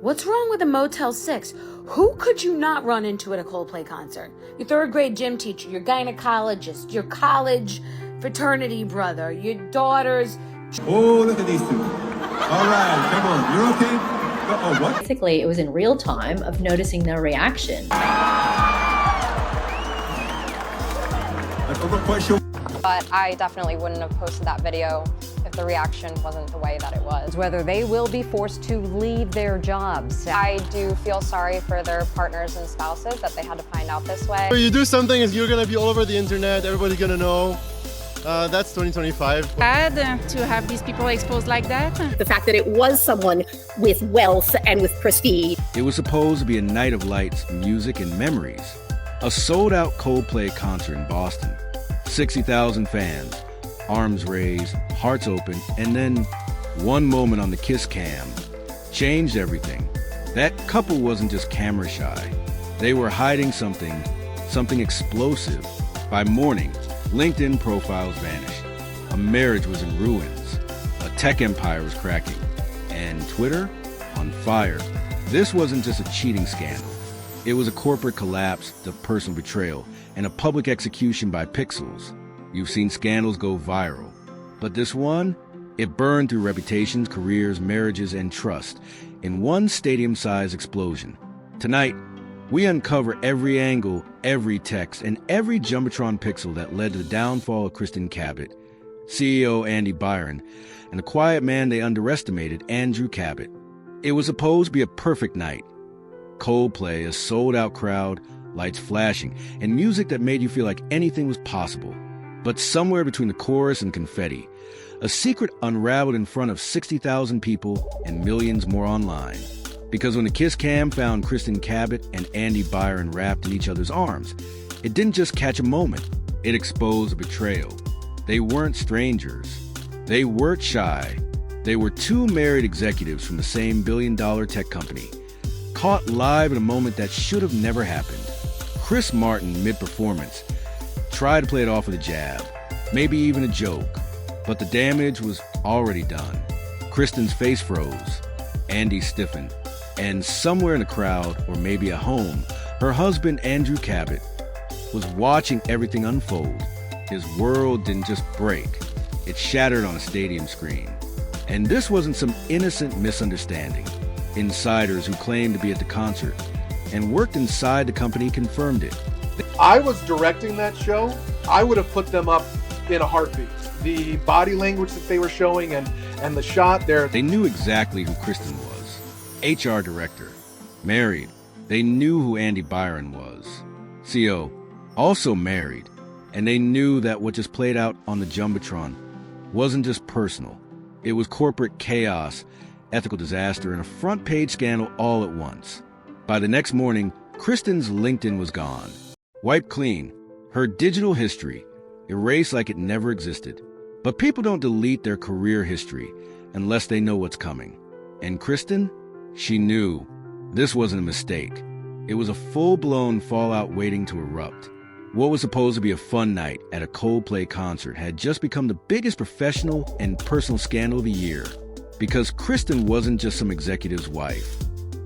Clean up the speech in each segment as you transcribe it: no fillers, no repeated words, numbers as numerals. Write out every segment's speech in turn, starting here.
What's wrong with a Motel 6? Who could you not run into at a Coldplay concert? Your third grade gym teacher, your gynecologist, your college fraternity brother, your daughter's... Oh, look at these two. All right, come on, you're okay? Oh, what? Basically, it was in real time of noticing their reaction. I'm not quite sure. But I definitely wouldn't have posted that video if the reaction wasn't the way that it was. Whether they will be forced to leave their jobs. I do feel sorry for their partners and spouses that they had to find out this way. You do something and you're gonna be all over the internet, everybody's gonna know. That's 2025. Bad to have these people exposed like that. The fact that it was someone with wealth and with prestige. It was supposed to be a night of lights, music, and memories. A sold-out Coldplay concert in Boston. 60,000 fans, arms raised, hearts open, and then one moment on the kiss cam changed everything. That couple wasn't just camera shy. They were hiding something explosive. By morning, LinkedIn profiles vanished. A marriage was in ruins. A tech empire was cracking. And Twitter on fire. This wasn't just a cheating scandal. It was a corporate collapse, the personal betrayal, and a public execution by pixels. You've seen scandals go viral. But this one, it burned through reputations, careers, marriages, and trust in one stadium-sized explosion. Tonight, we uncover every angle, every text, and every Jumbotron pixel that led to the downfall of Kristin Cabot, CEO Andy Byron, and the quiet man they underestimated, Andrew Cabot. It was supposed to be a perfect night. Coldplay, a sold-out crowd, lights flashing, and music that made you feel like anything was possible. But somewhere between the chorus and confetti, a secret unraveled in front of 60,000 people and millions more online. Because when the kiss cam found Kristin Cabot and Andy Byron wrapped in each other's arms, it didn't just catch a moment, it exposed a betrayal. They weren't strangers. They weren't shy. They were two married executives from the same billion-dollar tech company, caught live in a moment that should have never happened. Chris Martin, mid-performance, tried to play it off with a jab, maybe even a joke, but the damage was already done. Kristin's face froze, Andy stiffened, and somewhere in the crowd, or maybe at home, her husband, Andrew Cabot, was watching everything unfold. His world didn't just break, it shattered on a stadium screen. And this wasn't some innocent misunderstanding. Insiders who claimed to be at the concert and worked inside the company confirmed it. I was directing that show, I would have put them up in a heartbeat. The body language that they were showing and the shot there. They knew exactly who Kristin was. HR director, married. They knew who Andy Byron was. CEO, also married. And they knew that what just played out on the Jumbotron wasn't just personal. It was corporate chaos, ethical disaster, and a front-page scandal all at once. By the next morning, Kristin's LinkedIn was gone. Wiped clean. Her digital history erased like it never existed. But people don't delete their career history unless they know what's coming. And Kristin? She knew. This wasn't a mistake. It was a full-blown fallout waiting to erupt. What was supposed to be a fun night at a Coldplay concert had just become the biggest professional and personal scandal of the year. Because Kristin wasn't just some executive's wife.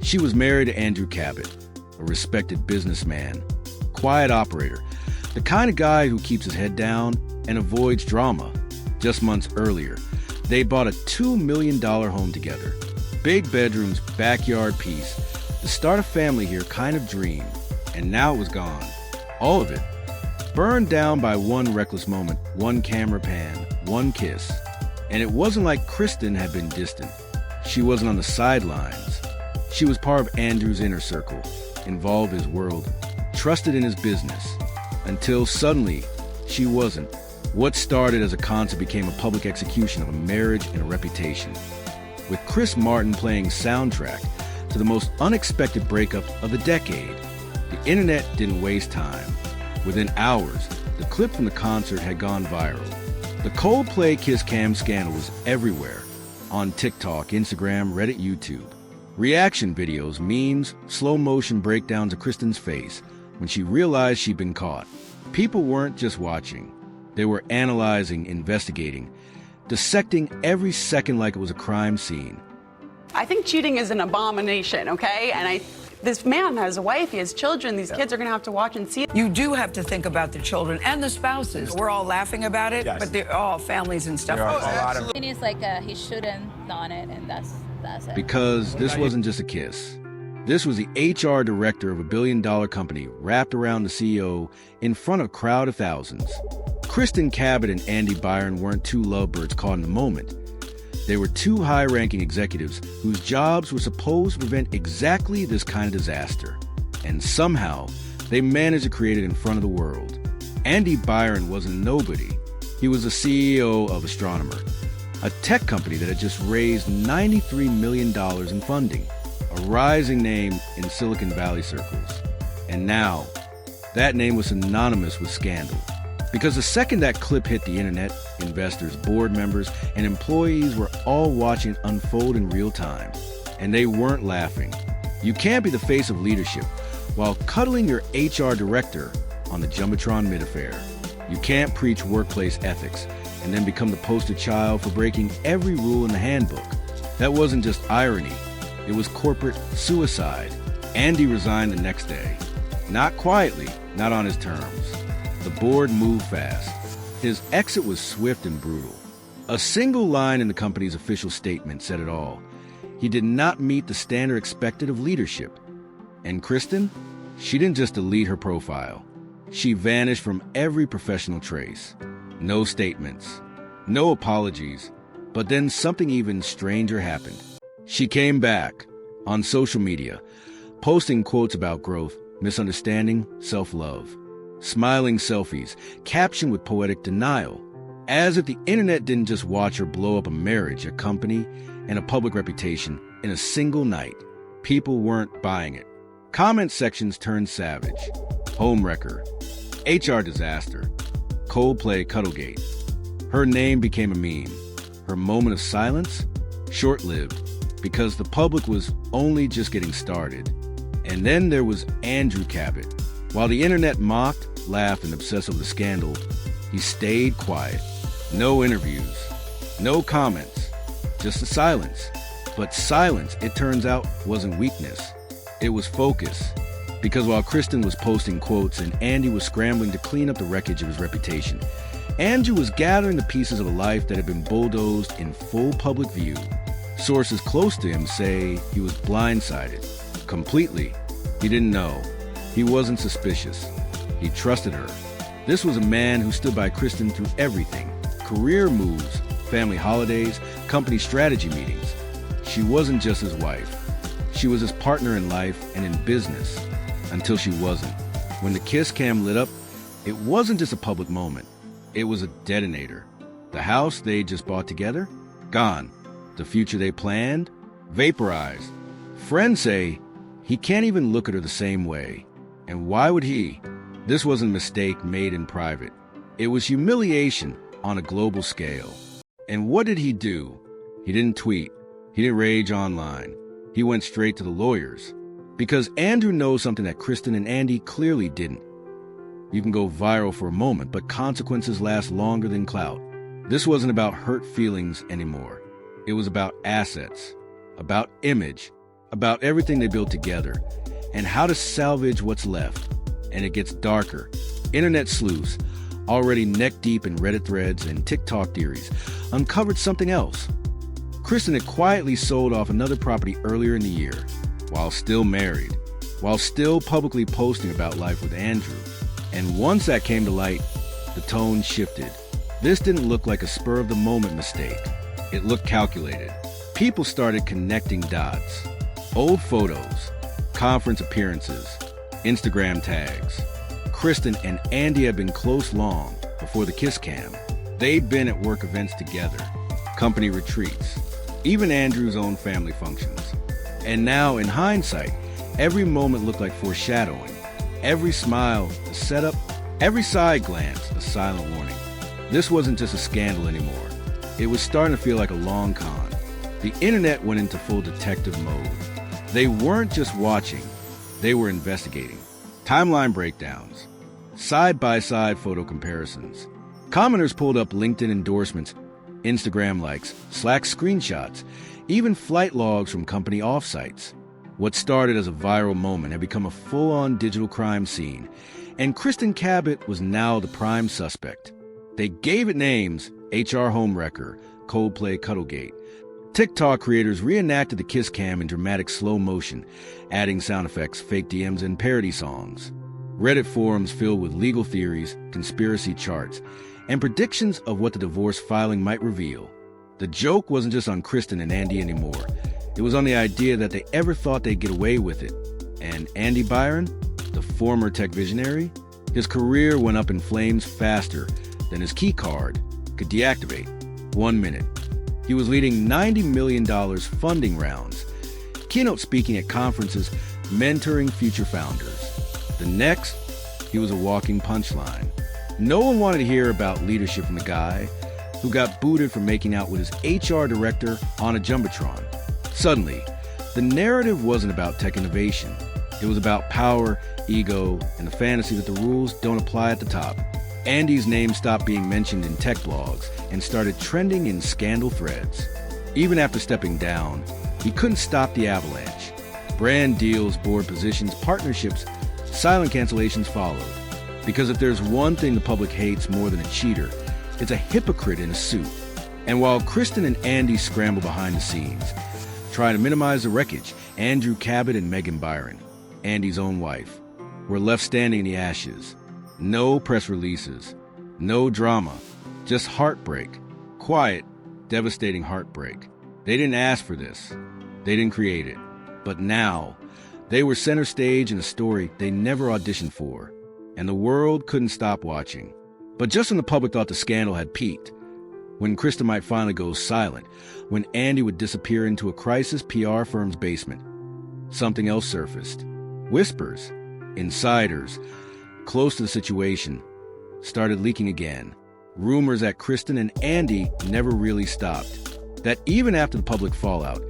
She was married to Andrew Cabot, a respected businessman, quiet operator, the kind of guy who keeps his head down and avoids drama. Just months earlier, they bought a $2 million home together. Big bedrooms, backyard piece. The start a family here kind of dream. And now it was gone. All of it. Burned down by one reckless moment, one camera pan, one kiss. And it wasn't like Kristin had been distant. She wasn't on the sidelines. She was part of Andrew's inner circle, involved in his world, trusted in his business. Until suddenly, she wasn't. What started as a concert became a public execution of a marriage and a reputation. With Chris Martin playing soundtrack to the most unexpected breakup of the decade. The internet didn't waste time. Within hours, the clip from the concert had gone viral. The Coldplay Kiss Cam scandal was everywhere. On TikTok, Instagram, Reddit, YouTube. Reaction videos, memes, slow-motion breakdowns of Kristin's face when she realized she'd been caught. People weren't just watching. They were analyzing, investigating, dissecting every second like it was a crime scene. I think cheating is an abomination, okay? And this man has a wife, he has children, these kids are gonna have to watch and see it. You do have to think about the children and the spouses. We're all laughing about it, but they're all families and stuff. It's like he shouldn't done it, and that's it. Because this wasn't just a kiss. This was the HR director of a billion-dollar company wrapped around the CEO in front of a crowd of thousands. Kristin Cabot and Andy Byron weren't two lovebirds caught in the moment. They were two high-ranking executives whose jobs were supposed to prevent exactly this kind of disaster. And somehow, they managed to create it in front of the world. Andy Byron wasn't nobody. He was the CEO of Astronomer, a tech company that had just raised $93 million in funding, a rising name in Silicon Valley circles. And now, that name was synonymous with scandal. Because the second that clip hit the internet, investors, board members, and employees were all watching it unfold in real time. And they weren't laughing. You can't be the face of leadership while cuddling your HR director on the Jumbotron mid-affair. You can't preach workplace ethics and then become the poster child for breaking every rule in the handbook. That wasn't just irony. It was corporate suicide. Andy resigned the next day. Not quietly, not on his terms. The board moved fast. His exit was swift and brutal. A single line in the company's official statement said it all. He did not meet the standard expected of leadership. And Kristen? She didn't just delete her profile. She vanished from every professional trace. No statements, no apologies. But then something even stranger happened. She came back on social media, posting quotes about growth, misunderstanding, self-love. Smiling selfies, captioned with poetic denial, as if the internet didn't just watch her blow up a marriage, a company, and a public reputation in a single night. People weren't buying it. Comment sections turned savage. Homewrecker. HR disaster. Coldplay Cuddlegate. Her name became a meme. Her moment of silence? Short-lived, because the public was only just getting started. And then there was Andrew Cabot. While the internet mocked, laughed, and obsessed over the scandal, he stayed quiet. No interviews, no comments, just the silence. But silence, it turns out, wasn't weakness. It was focus. Because while Kristen was posting quotes and Andy was scrambling to clean up the wreckage of his reputation, Andrew was gathering the pieces of a life that had been bulldozed in full public view. Sources close to him say he was blindsided. Completely. He didn't know. He wasn't suspicious. He trusted her. This was a man who stood by Kristen through everything. Career moves, family holidays, company strategy meetings. She wasn't just his wife. She was his partner in life and in business. Until she wasn't. When the kiss cam lit up, it wasn't just a public moment. It was a detonator. The house they just bought together? Gone. The future they planned? Vaporized. Friends say he can't even look at her the same way. And why would he? This wasn't a mistake made in private. It was humiliation on a global scale. And what did he do? He didn't tweet. He didn't rage online. He went straight to the lawyers. Because Andrew knows something that Kristen and Andy clearly didn't. You can go viral for a moment, but consequences last longer than clout. This wasn't about hurt feelings anymore. It was about assets, about image, about everything they built together, and how to salvage what's left. And it gets darker. Internet sleuths, already neck-deep in Reddit threads and TikTok theories, uncovered something else. Kristen had quietly sold off another property earlier in the year, while still married, while still publicly posting about life with Andrew. And once that came to light, the tone shifted. This didn't look like a spur-of-the-moment mistake. It looked calculated. People started connecting dots. Old photos, conference appearances, Instagram tags. Kristen and Andy had been close long before the kiss cam. They'd been at work events together, company retreats, even Andrew's own family functions. And now, in hindsight, every moment looked like foreshadowing. Every smile, a setup, every side glance, a silent warning. This wasn't just a scandal anymore. It was starting to feel like a long con. The internet went into full detective mode. They weren't just watching, they were investigating. Timeline breakdowns, side-by-side photo comparisons. Commenters pulled up LinkedIn endorsements Instagram likes, Slack screenshots, even flight logs from company offsites. What started as a viral moment had become a full-on digital crime scene, and Kristin Cabot was now the prime suspect. They gave it names: HR Homewrecker, Coldplay Cuddlegate. TikTok creators reenacted the kiss cam in dramatic slow motion, adding sound effects, fake DMs, and parody songs. Reddit forums filled with legal theories, conspiracy charts, and predictions of what the divorce filing might reveal. The joke wasn't just on Kristen and Andy anymore. It was on the idea that they ever thought they'd get away with it. And Andy Byron, the former tech visionary, his career went up in flames faster than his key card could deactivate. 1 minute. He was leading $90 million funding rounds, keynote speaking at conferences, mentoring future founders. The next, he was a walking punchline. No one wanted to hear about leadership from the guy who got booted for making out with his HR director on a Jumbotron. Suddenly, the narrative wasn't about tech innovation. It was about power, ego, and the fantasy that the rules don't apply at the top. Andy's name stopped being mentioned in tech blogs and started trending in scandal threads. Even after stepping down, he couldn't stop the avalanche. Brand deals, board positions, partnerships, silent cancellations followed. Because if there's one thing the public hates more than a cheater, it's a hypocrite in a suit. And while Kristen and Andy scramble behind the scenes, trying to minimize the wreckage, Andrew Cabot and Byron, Andy's own wife, were left standing in the ashes. No press releases, no drama, just heartbreak. Quiet, devastating heartbreak. They didn't ask for this. They didn't create it. But now, they were center stage in a story they never auditioned for, and the world couldn't stop watching. But just when the public thought the scandal had peaked, when Kristen might finally go silent, when Andy would disappear into a crisis PR firm's basement, something else surfaced. Whispers, insiders, close to the situation, started leaking again. Rumors that Kristen and Andy never really stopped. That even after the public fallout,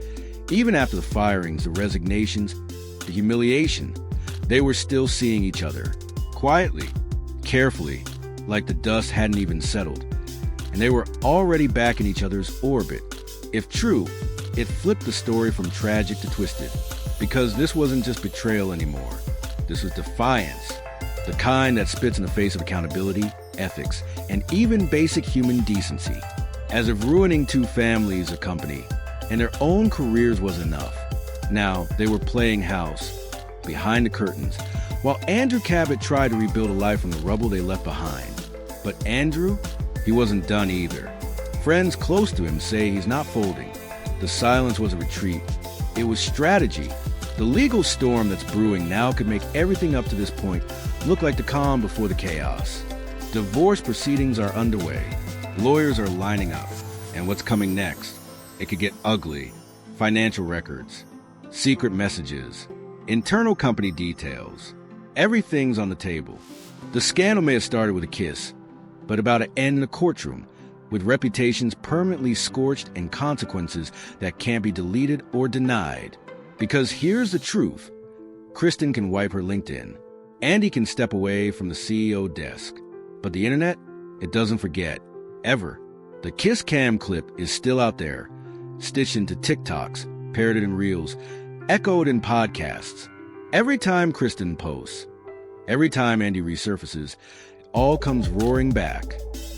even after the firings, the resignations, the humiliation, they were still seeing each other. Quietly, carefully, like the dust hadn't even settled. And they were already back in each other's orbit. If true, it flipped the story from tragic to twisted. Because this wasn't just betrayal anymore. This was defiance. The kind that spits in the face of accountability, ethics, and even basic human decency. As if ruining two families, a company, and their own careers was enough. Now, they were playing house, behind the curtains, while Andrew Cabot tried to rebuild a life from the rubble they left behind. But Andrew, he wasn't done either. Friends close to him say he's not folding. The silence was a retreat. It was strategy. The legal storm that's brewing now could make everything up to this point look like the calm before the chaos. Divorce proceedings are underway. Lawyers are lining up. And what's coming next? It could get ugly. Financial records, secret messages, internal company details. Everything's on the table. The scandal may have started with a kiss, but about to end in a courtroom, with reputations permanently scorched and consequences that can't be deleted or denied. Because here's the truth. Kristen can wipe her LinkedIn. Andy can step away from the CEO desk. But the internet, it doesn't forget. Ever. The kiss cam clip is still out there, stitched into TikToks, parroted in reels, echoed in podcasts. Every time Kristen posts, every time Andy resurfaces, it all comes roaring back.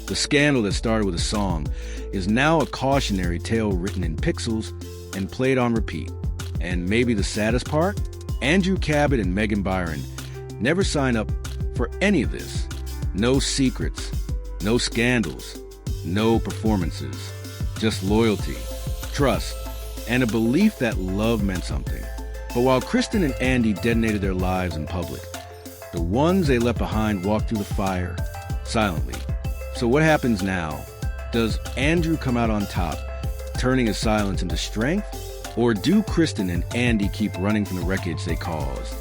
The scandal that started with a song is now a cautionary tale written in pixels and played on repeat. And maybe the saddest part? Andrew Cabot and Byron never sign up for any of this. No secrets, no scandals, no performances. Just loyalty, trust, and a belief that love meant something. But while Kristen and Andy detonated their lives in public, the ones they left behind walked through the fire silently. So what happens now? Does Andrew come out on top, turning his silence into strength? Or do Kristen and Andy keep running from the wreckage they caused,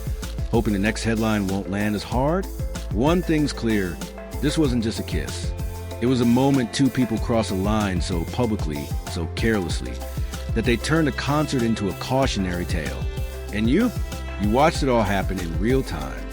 hoping the next headline won't land as hard? One thing's clear, this wasn't just a kiss. It was a moment two people crossed a line so publicly, so carelessly, that they turned a concert into a cautionary tale. And you watched it all happen in real time.